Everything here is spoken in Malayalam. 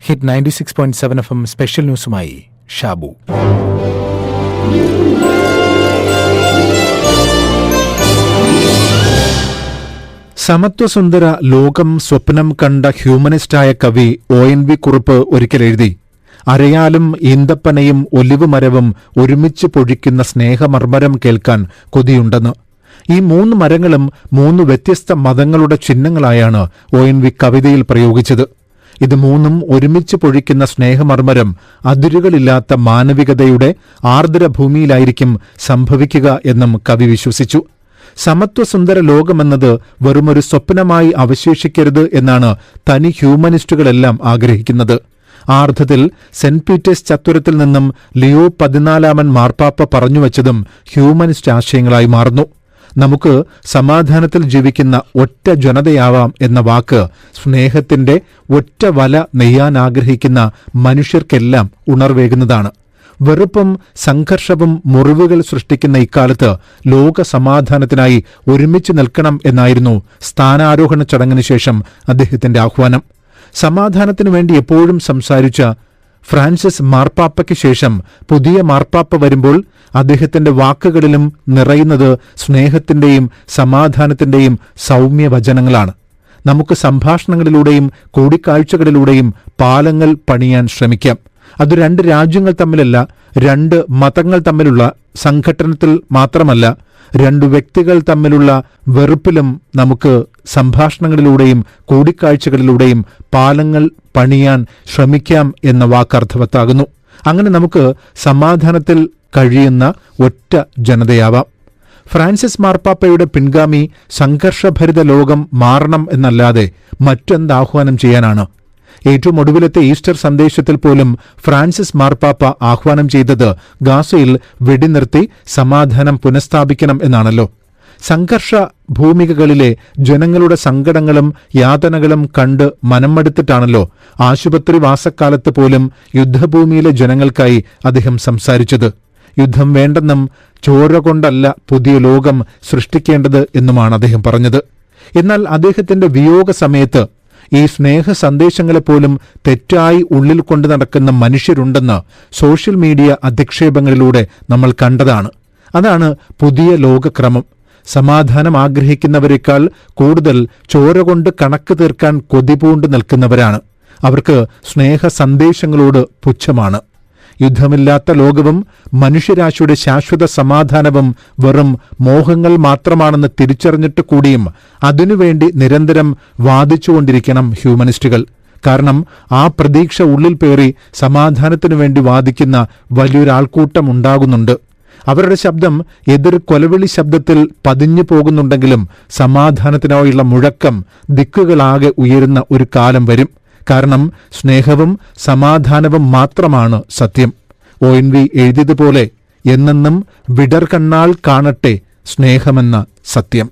ഹിറ്റ് 96.7 FM സ്പെഷ്യൽ ന്യൂസുമായി ഷാബു. സമത്വസുന്ദര ലോകം സ്വപ്നം കണ്ട ഹ്യൂമനിസ്റ്റായ കവി ONV കുറുപ്പ് ഒരിക്കൽ എഴുതി, അരയാലും ഈന്തപ്പനയും ഒലിവ് മരവും ഒരുമിച്ച് പൊഴിക്കുന്ന സ്നേഹമർമരം കേൾക്കാൻ കൊതിയുണ്ടെന്ന്. ഈ 3 മരങ്ങളും 3 വ്യത്യസ്ത മതങ്ങളുടെ ചിഹ്നങ്ങളായാണ് ONV കവിതയിൽ പ്രയോഗിച്ചത്. ഇത് 3ഉം ഒരുമിച്ച് പൊഴിക്കുന്ന സ്നേഹമർമരം അതിരുകളില്ലാത്ത മാനവികതയുടെ ആർദ്രഭൂമിയിലായിരിക്കും സംഭവിക്കുക എന്നും കവി വിശ്വസിച്ചു. സമത്വസുന്ദര ലോകമെന്നത് വെറുമൊരു സ്വപ്നമായി അവശേഷിക്കരുത് എന്നാണ് തനി ഹ്യൂമനിസ്റ്റുകളെല്ലാം ആഗ്രഹിക്കുന്നത്. ആ അർത്ഥത്തിൽ സെന്റ് പീറ്റേഴ്സ് ചത്വരത്തിൽ നിന്നും ലിയോ 14 മാർപ്പാപ്പ പറഞ്ഞുവച്ചതും ഹ്യൂമനിസ്റ്റ് ആശയങ്ങളായി മാറുന്നു. നമുക്ക് സമാധാനത്തിൽ ജീവിക്കുന്ന ഒറ്റ ജനതയാവാം എന്ന വാക്ക് സ്നേഹത്തിന്റെ ഒറ്റ വല നെയ്യാനാഗ്രഹിക്കുന്ന മനുഷ്യർക്കെല്ലാം ഉണർവേകുന്നതാണ്. വെറുപ്പും സംഘർഷവും മുറിവുകൾ സൃഷ്ടിക്കുന്ന ഇക്കാലത്ത് ലോക സമാധാനത്തിനായി ഒരുമിച്ച് നിൽക്കണം എന്നായിരുന്നു സ്ഥാനാരോഹണ ചടങ്ങിന് ശേഷം അദ്ദേഹത്തിന്റെ ആഹ്വാനം. സമാധാനത്തിനു വേണ്ടി എപ്പോഴും സംസാരിച്ച ഫ്രാൻസിസ് മാർപ്പാപ്പയ്ക്ക് ശേഷം പുതിയ മാർപ്പാപ്പ വരുമ്പോൾ അദ്ദേഹത്തിന്റെ വാക്കുകളിലും നിറയുന്നത് സ്നേഹത്തിന്റെയും സമാധാനത്തിന്റെയും സൗമ്യവചനങ്ങളാണ്. നമുക്ക് സംഭാഷണങ്ങളിലൂടെയും കൂടിക്കാഴ്ചകളിലൂടെയും പാലങ്ങൾ പണിയാൻ ശ്രമിക്കാം. അത് 2 രാജ്യങ്ങൾ തമ്മിലല്ല, 2 മതങ്ങൾ തമ്മിലുള്ള സംഘട്ടനത്തിൽ മാത്രമല്ല, 2 വ്യക്തികൾ തമ്മിലുള്ള വെറുപ്പിലും നമുക്ക് സംഭാഷണങ്ങളിലൂടെയും കൂടിക്കാഴ്ചകളിലൂടെയും പാലങ്ങൾ പണിയാൻ ശ്രമിക്കാം എന്ന വാക്കർത്ഥവത്താകുന്നു. അങ്ങനെ നമുക്ക് സമാധാനത്തിൽ കഴിയുന്ന ഒറ്റ ജനതയാവാം. ഫ്രാൻസിസ് മാർപ്പാപ്പയുടെ പിൻഗാമി സംഘർഷഭരിത ലോകം മാറണം എന്നല്ലാതെ മറ്റെന്താഹ്വാനം ചെയ്യാനാണ്? ഏറ്റവും ഒടുവിലത്തെ ഈസ്റ്റർ സന്ദേശത്തിൽ പോലും ഫ്രാൻസിസ് മാർപ്പാപ്പ ആഹ്വാനം ചെയ്തത് ഗാസയിൽ വെടിനിർത്തി സമാധാനം പുനഃസ്ഥാപിക്കണം എന്നാണല്ലോ. സംഘർഷ ഭൂമികകളിലെ ജനങ്ങളുടെ സങ്കടങ്ങളും യാതനകളും കണ്ട് മനംമടുത്തിട്ടാണല്ലോ ആശുപത്രി വാസക്കാലത്ത് പോലും യുദ്ധഭൂമിയിലെ ജനങ്ങൾക്കായി അദ്ദേഹം സംസാരിച്ചത്. യുദ്ധം വേണ്ടെന്നും ചോര കൊണ്ടല്ല പുതിയ ലോകം സൃഷ്ടിക്കേണ്ടത് എന്നുമാണ് അദ്ദേഹം പറഞ്ഞത്. എന്നാൽ അദ്ദേഹത്തിന്റെ വിയോഗ സമയത്ത് ഈ സ്നേഹ സന്ദേശങ്ങളെപ്പോലും തെറ്റായി ഉള്ളിൽ കൊണ്ടു നടക്കുന്ന മനുഷ്യരുണ്ടെന്ന് സോഷ്യൽ മീഡിയ അധിക്ഷേപങ്ങളിലൂടെ നമ്മൾ കണ്ടതാണ്. അതാണ് പുതിയ ലോകക്രമം. സമാധാനം ആഗ്രഹിക്കുന്നവരെക്കാൾ കൂടുതൽ ചോര കൊണ്ട് കണക്ക് തീർക്കാൻ കൊതിപൂണ്ട് നിൽക്കുന്നവരാണ്. അവർക്ക് സ്നേഹ സന്ദേശങ്ങളോട് പുച്ഛമാണ്. യുദ്ധമില്ലാത്ത ലോകവും മനുഷ്യരാശിയുടെ ശാശ്വത സമാധാനവും വെറും മോഹങ്ങൾ മാത്രമാണെന്ന് തിരിച്ചറിഞ്ഞിട്ട് കൂടിയും അതിനുവേണ്ടി നിരന്തരം വാദിച്ചുകൊണ്ടിരിക്കണം ഹ്യൂമനിസ്റ്റുകൾ. കാരണം ആ പ്രതീക്ഷ ഉള്ളിൽ പേറി സമാധാനത്തിനു വേണ്ടി വാദിക്കുന്ന വലിയൊരാൾക്കൂട്ടം ഉണ്ടാകുന്നുണ്ട്. അവരുടെ ശബ്ദം എതിർ കൊലവിളി ശബ്ദത്തിൽ പതിഞ്ഞു പോകുന്നുണ്ടെങ്കിലും സമാധാനത്തിനായുള്ള മുഴക്കം ദിക്കുകളാകെ ഉയരുന്ന ഒരു കാലം വരും. കാരണം സ്നേഹവും സമാധാനവും മാത്രമാണ് സത്യം. ONV എഴുതിയതുപോലെ, എന്നെന്നും വിടർകണ്ണാൽ കാണട്ടെ സ്നേഹമെന്ന സത്യം.